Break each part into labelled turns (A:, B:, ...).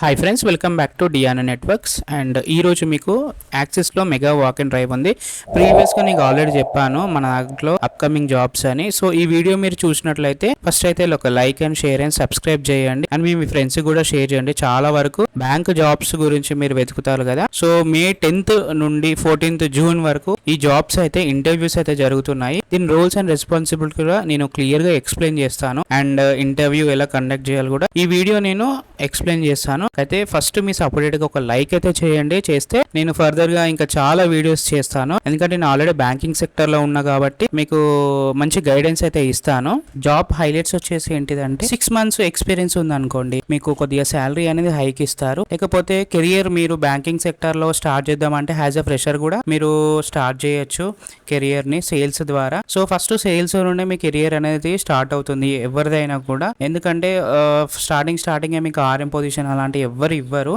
A: Hi friends, welcome back to Diana networks. And ఈరోజు మీకు యాక్సిస్లో మెగా వాక్ అండ్ డ్రైవ్ ఉంది. ప్రీవియస్గా నీకు ఆల్రెడీ చెప్పాను మన దాంట్లో అప్కమింగ్ జాబ్స్ అని. సో ఈ వీడియో మీరు చూసినట్లయితే ఫస్ట్ అయితే ఒక like and share and subscribe చేయండి. అండ్ మీ ఫ్రెండ్స్ కూడా షేర్ చేయండి. చాలా వరకు బ్యాంక్ జాబ్స్ గురించి మీరు వెతుకుతారు కదా. సో మే 10th నుండి 14th జూన్ వరకు ఈ జాబ్స్ అయితే ఇంటర్వ్యూస్ అయితే జరుగుతున్నాయి. దీని రోల్స్ అండ్ రెస్పాన్సిబిలిటీ కూడా నేను క్లియర్గా ఎక్స్ప్లెయిన్ చేస్తాను. అండ్ ఇంటర్వ్యూ ఎలా కండక్ట్ చేయాలి కూడా ఈ వీడియో నేను ఎక్స్ప్లెయిన్ చేస్తాను. అయితే ఫస్ట్ మీ సపరేట్ గా ఒక లైక్ అయితే చేయండి. చేస్తే నేను ఫర్దర్ గా ఇంకా చాలా వీడియోస్ చేస్తాను. ఎందుకంటే నేను ఆల్రెడీ బ్యాంకింగ్ సెక్టర్ లో ఉన్నా కాబట్టి మీకు మంచి గైడెన్స్ అయితే ఇస్తాను. జాబ్ హైలైట్స్ వచ్చేసి ఏంటిదంటే 6 months ఎక్స్పీరియన్స్ ఉంది అనుకోండి, మీకు కొద్దిగా శాలరీ అనేది హైక్ ఇస్తారు. లేకపోతే కెరియర్ మీరు బ్యాంకింగ్ సెక్టర్ లో స్టార్ట్ చేద్దామంటే యాజ్ అ ఫ్రెషర్ కూడా మీరు స్టార్ట్ చేయొచ్చు కెరియర్ ని సేల్స్ ద్వారా. సో ఫస్ట్ సేల్స్ నుండి మీ కెరియర్ అనేది స్టార్ట్ అవుతుంది ఎవరిదైనా కూడా. ఎందుకంటే స్టార్టింగ్ మీకు RM పొజిషన్ అలాంటి ఎవ్వరు ఇవ్వరు.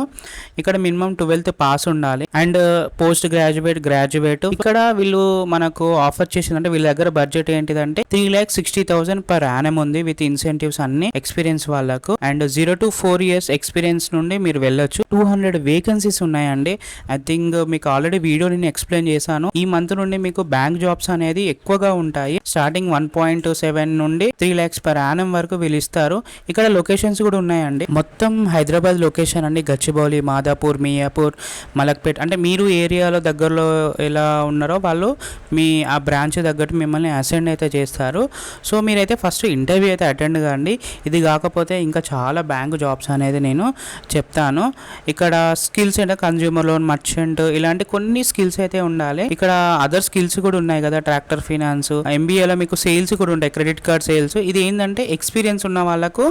A: ఇక్కడ మినిమం 12th పాస్ ఉండాలి. అండ్ పోస్ట్ గ్రాడ్యుయేట్ ఇక్కడ వీళ్ళు మనకు ఆఫర్ చేసిందంటే వీళ్ళ దగ్గర బడ్జెట్ ఏంటిదంటే 3,60,000 per annum ఉంది విత్ ఇన్సెంటివ్స్ అన్ని ఎక్స్పీరియన్స్ వాళ్ళకు. అండ్ 0 to 4 years ఎక్స్పీరియన్స్ నుండి మీరు వెళ్ళొచ్చు. 200 వేకెన్సీస్ ఉన్నాయండి. ఐ థింక్ మీకు ఆల్రెడీ వీడియో నేను ఎక్స్ప్లెయిన్ చేశాను. ఈ మంత్ నుండి మీకు బ్యాంక్ జాబ్స్ అనేది ఎక్కువగా ఉంటాయి. స్టార్టింగ్ 1.7 నుండి 3 lakhs per annum వరకు వీళ్ళు ఇస్తారు. ఇక్కడ లొకేషన్స్ కూడా ఉన్నాయండి. మొత్తం హైదరాబాద్ లొకేషన్ అండి. గచ్చిబౌలి, మాదాపూర్, మియాపూర్, మలక్పేట్. అంటే మీరు ఏరియాలో దగ్గరలో ఎలా ఉన్నారో వాళ్ళు మీ ఆ బ్రాంచ్ తగ్గట్టు మిమ్మల్ని అసెండ్ అయితే చేస్తారు. సో మీరైతే ఫస్ట్ ఇంటర్వ్యూ అయితే అటెండ్ కాండి. ఇది కాకపోతే ఇంకా చాలా బ్యాంక్ జాబ్స్ అనేది నేను చెప్తాను. ఇక్కడ స్కిల్స్ అంటే కన్జ్యూమర్ లోన్, మర్చెంట్ ఇలాంటి కొన్ని స్కిల్స్ అయితే ఉండాలి. ఇక్కడ అదర్ స్కిల్స్ కూడా ఉన్నాయి కదా, ట్రాక్టర్ ఫైనాన్స్, MBAలో మీకు సేల్స్ కూడా ఉంటాయి, క్రెడిట్ కార్డ్ సేల్స్. ఇది ఏంటంటే ఎక్స్పీరియన్స్ ఉన్న వాళ్ళకు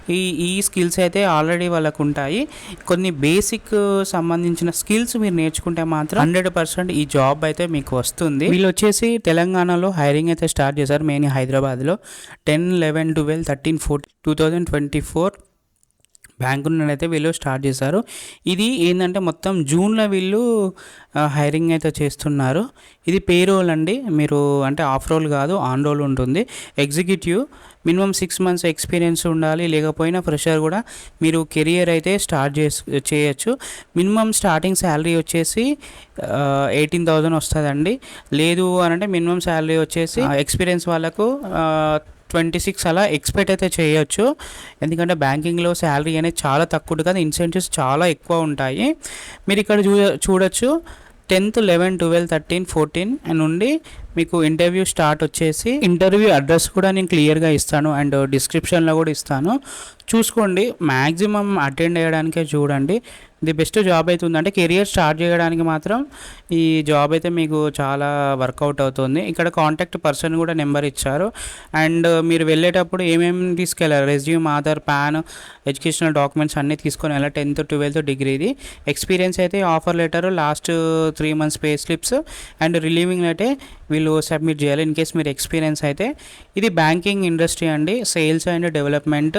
A: ఈ స్కిల్స్ అయితే ఆల్రెడీ వాళ్ళకు ఉంటాయి. కొన్ని బేసిక్ సంబంధించిన స్కిల్స్ మీరు నేర్చుకుంటే మాత్రం 100% ఈ జాబ్ అయితే మీకు వస్తుంది. వీళ్ళు వచ్చేసి తెలంగాణలో హైరింగ్ అయితే స్టార్ట్ చేశారు. మెయిన్ హైదరాబాద్లో 10, 11, 12, 13, 14 2024 బ్యాంకు నుండి అయితే వీళ్ళు స్టార్ట్ చేశారు. ఇది ఏంటంటే మొత్తం జూన్లో వీళ్ళు హైరింగ్ అయితే చేస్తున్నారు. ఇది పే రోల్ అండి. మీరు అంటే ఆఫ్ రోల్ కాదు, ఆన్ రోల్ ఉంటుంది. ఎగ్జిక్యూటివ్ మినిమం 6 months ఎక్స్పీరియన్స్ ఉండాలి. లేకపోయినా ఫ్రెషర్ కూడా మీరు కెరియర్ అయితే స్టార్ట్ చేయొచ్చు. మినిమం స్టార్టింగ్ శాలరీ వచ్చేసి 18,000 వస్తుందండి. లేదు అని అంటే మినిమం శాలరీ వచ్చేసి ఎక్స్పీరియన్స్ వాళ్ళకు 26 అలా ఎక్స్పెక్ట్ అయితే చేయొచ్చు. ఎందుకంటే బ్యాంకింగ్లో శాలరీ అనేది చాలా తక్కువ కదా, ఇన్సెంటివ్స్ చాలా ఎక్కువ ఉంటాయి. మీరు ఇక్కడ చూడొచ్చు 10th, 11, 12, 13, 14 నుండి మీకు ఇంటర్వ్యూ స్టార్ట్ వచ్చేసి ఇంటర్వ్యూ అడ్రస్ కూడా నేను క్లియర్గా ఇస్తాను అండ్ డిస్క్రిప్షన్లో కూడా ఇస్తాను. చూసుకోండి. మ్యాక్సిమం అటెండ్ అయ్యడానికే చూడండి. ఇది బెస్ట్ జాబ్ అయితే ఉందంటే కెరియర్ స్టార్ట్ చేయడానికి మాత్రం ఈ జాబ్ అయితే మీకు చాలా వర్కౌట్ అవుతుంది. ఇక్కడ కాంటాక్ట్ పర్సన్ కూడా నెంబర్ ఇచ్చారు. అండ్ మీరు వెళ్ళేటప్పుడు ఏమేమి తీసుకెళ్ళారు, resume, Aadhaar, pan, educational documents అన్నీ తీసుకొని వెళ్ళాలి. 10th, 12th డిగ్రీది. ఎక్స్పీరియన్స్ అయితే offer letter, last 3 months pay slips and relieving అయితే వీళ్ళు సబ్మిట్ చేయాలి ఇన్ కేస్ మీరు ఎక్స్పీరియన్స్ అయితే. ఇది బ్యాంకింగ్ ఇండస్ట్రీ అండి. Sales and development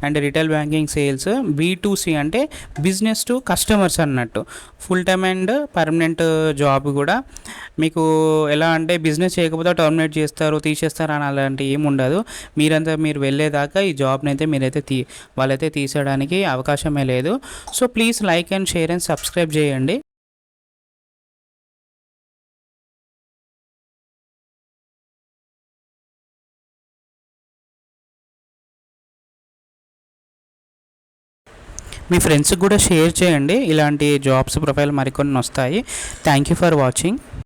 A: and retail banking sales. B2C అంటే బిజినెస్ టు కస్టమర్స్ అన్నట్టు. Full time and permanent job కూడా. మీకు ఎలా అంటే బిజినెస్ చేయకపోతే టర్మినేట్ చేస్తారు, తీసేస్తారు అని అలాంటి ఏమి ఉండదు. మీరు వెళ్ళేదాకా ఈ జాబ్ని అయితే మీరైతే వాళ్ళైతే తీసేయడానికి అవకాశమే లేదు. So please like and share and subscribe చేయండి. మీ ఫ్రెండ్స్కి కూడా షేర్ చేయండి. ఇలాంటి జాబ్స్ ప్రొఫైల్ మరికొన్ని వస్తాయి. Thank you for watching.